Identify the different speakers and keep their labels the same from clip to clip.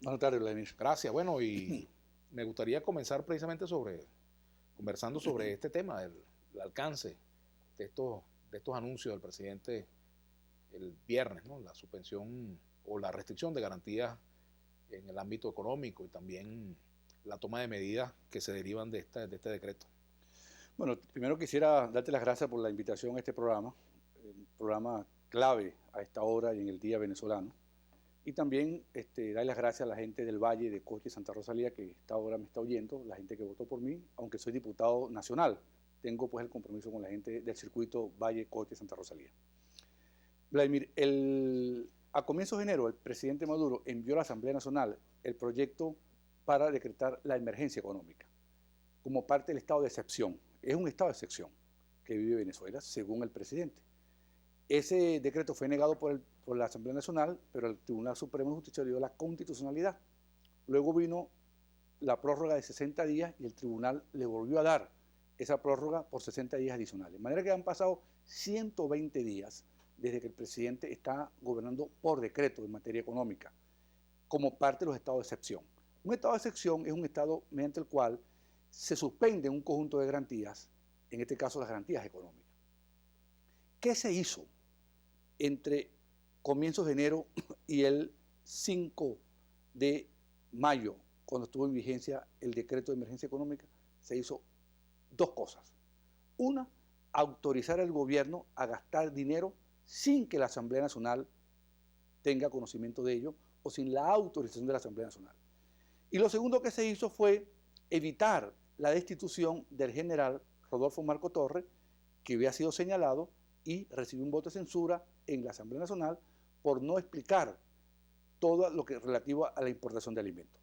Speaker 1: Buenas tardes, Vladimir.
Speaker 2: Gracias. Bueno, y me gustaría comenzar precisamente conversando sobre este tema, el alcance de estos anuncios del presidente el viernes, ¿no? La suspensión o la restricción de garantías en el ámbito económico y también la toma de medidas que se derivan de este decreto.
Speaker 1: Bueno, primero quisiera darte las gracias por la invitación a este programa, un programa clave a esta hora y en el Día Venezolano. Y también darle las gracias a la gente del Valle, de Coche y Santa Rosalía, que esta hora me está oyendo, la gente que votó por mí, aunque soy diputado nacional. Tengo pues el compromiso con la gente del circuito Valle, Coche y Santa Rosalía. Vladimir, a comienzos de enero el presidente Maduro envió a la Asamblea Nacional el proyecto para decretar la emergencia económica como parte del estado de excepción. Es un estado de excepción que vive Venezuela, según el presidente. Ese decreto fue negado por la Asamblea Nacional, pero el Tribunal Supremo de Justicia le dio la constitucionalidad. Luego vino la prórroga de 60 días y el tribunal le volvió a dar esa prórroga por 60 días adicionales. De manera que han pasado 120 días desde que el presidente está gobernando por decreto en materia económica, como parte de los estados de excepción. Un estado de excepción es un estado mediante el cual se suspende un conjunto de garantías, en este caso las garantías económicas. ¿Qué se hizo entre comienzos de enero y el 5 de mayo, cuando estuvo en vigencia el decreto de emergencia económica? Se hizo dos cosas. Una, autorizar al gobierno a gastar dinero sin que la Asamblea Nacional tenga conocimiento de ello o sin la autorización de la Asamblea Nacional. Y lo segundo que se hizo fue evitar la destitución del general Rodolfo Marco Torres, que había sido señalado y recibió un voto de censura en la Asamblea Nacional por no explicar todo lo que es relativo a la importación de alimentos.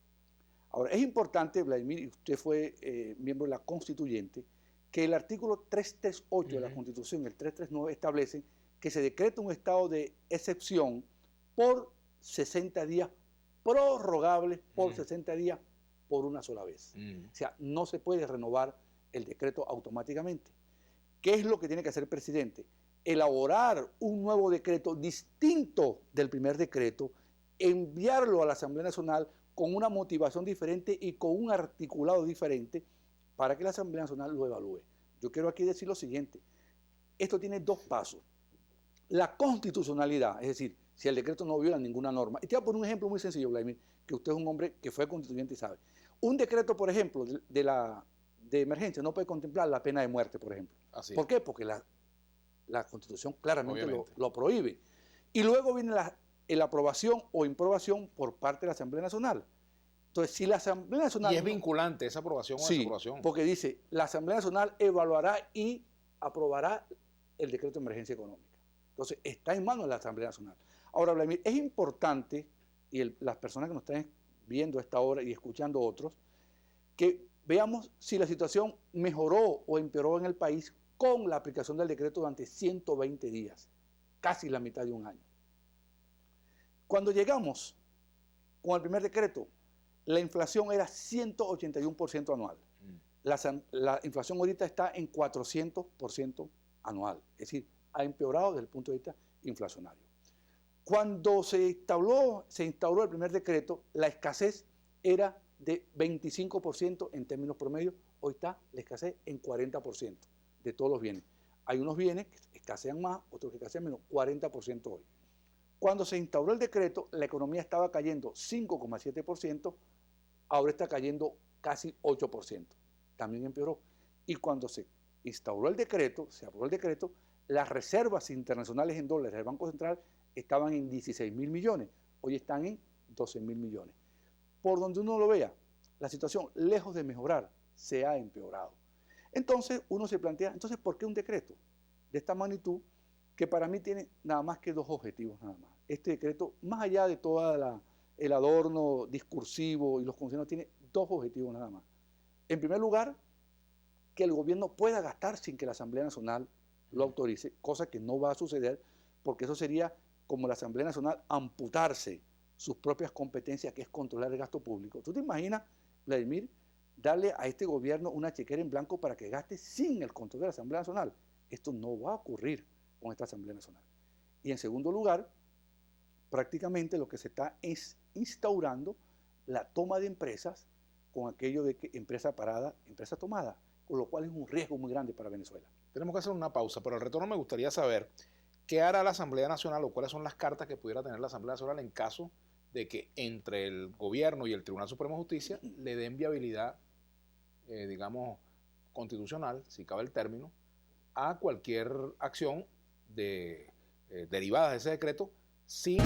Speaker 1: Ahora, es importante, Vladimir, y usted fue miembro de la Constituyente, que el artículo 338 de la Constitución, el 339, establece que se decreta un estado de excepción por 60 días, prorrogables por 60 días por una sola vez. O sea, no se puede renovar el decreto automáticamente. ¿Qué es lo que tiene que hacer el presidente? Elaborar un nuevo decreto distinto del primer decreto, enviarlo a la Asamblea Nacional con una motivación diferente y con un articulado diferente para que la Asamblea Nacional lo evalúe. Yo quiero aquí decir lo siguiente, esto tiene dos pasos. La constitucionalidad, es decir, si el decreto no viola ninguna norma. Y te voy a poner un ejemplo muy sencillo, Vladimir, que usted es un hombre que fue constituyente y sabe. Un decreto, por ejemplo, de emergencia no puede contemplar la pena de muerte, por ejemplo.
Speaker 2: Así
Speaker 1: ¿Por
Speaker 2: es.
Speaker 1: qué? Porque la Constitución claramente lo prohíbe. Y luego viene la aprobación o improbación por parte de la Asamblea Nacional. Entonces, si la Asamblea Nacional...
Speaker 2: Y es vinculante esa aprobación o
Speaker 1: sí,
Speaker 2: desaprobación.
Speaker 1: porque dice, la Asamblea Nacional evaluará y aprobará el decreto de emergencia económica. Entonces, está en manos de la Asamblea Nacional. Ahora, Vladimir, es importante, y las personas que nos están viendo a esta hora y escuchando otros, que veamos si la situación mejoró o empeoró en el país con la aplicación del decreto durante 120 días, casi la mitad de un año. Cuando llegamos con el primer decreto, la inflación era 181% anual. La inflación ahorita está en 400% anual, es decir, ha empeorado desde el punto de vista inflacionario. Cuando se instauró el primer decreto, la escasez era de 25% en términos promedios, hoy está la escasez en 40% de todos los bienes. Hay unos bienes que escasean más, otros que escasean menos, 40% hoy. Cuando se instauró el decreto, la economía estaba cayendo 5,7%, ahora está cayendo casi 8%. También empeoró. Y cuando se instauró el decreto, se aprobó el decreto, las reservas internacionales en dólares del Banco Central estaban en 16.000 millones, hoy están en 12.000 millones. Por donde uno lo vea, la situación, lejos de mejorar, se ha empeorado. Entonces uno se plantea, entonces, ¿por qué un decreto de esta magnitud que para mí tiene nada más que dos objetivos nada más? Este decreto, más allá de todo el adorno discursivo y los conceptos, tiene dos objetivos nada más. En primer lugar, que el gobierno pueda gastar sin que la Asamblea Nacional lo autorice, cosa que no va a suceder, porque eso sería como la Asamblea Nacional amputarse sus propias competencias, que es controlar el gasto público. ¿Tú te imaginas, Vladimir, darle a este gobierno una chequera en blanco para que gaste sin el control de la Asamblea Nacional? Esto no va a ocurrir con esta Asamblea Nacional. Y en segundo lugar, prácticamente lo que se está es instaurando la toma de empresas con aquello de que empresa parada, empresa tomada, con lo cual es un riesgo muy grande para Venezuela.
Speaker 2: Tenemos que hacer una pausa, pero al retorno me gustaría saber qué hará la Asamblea Nacional o cuáles son las cartas que pudiera tener la Asamblea Nacional en caso de que entre el gobierno y el Tribunal Supremo de Justicia le den viabilidad, digamos, constitucional, si cabe el término, a cualquier acción derivada de ese decreto sin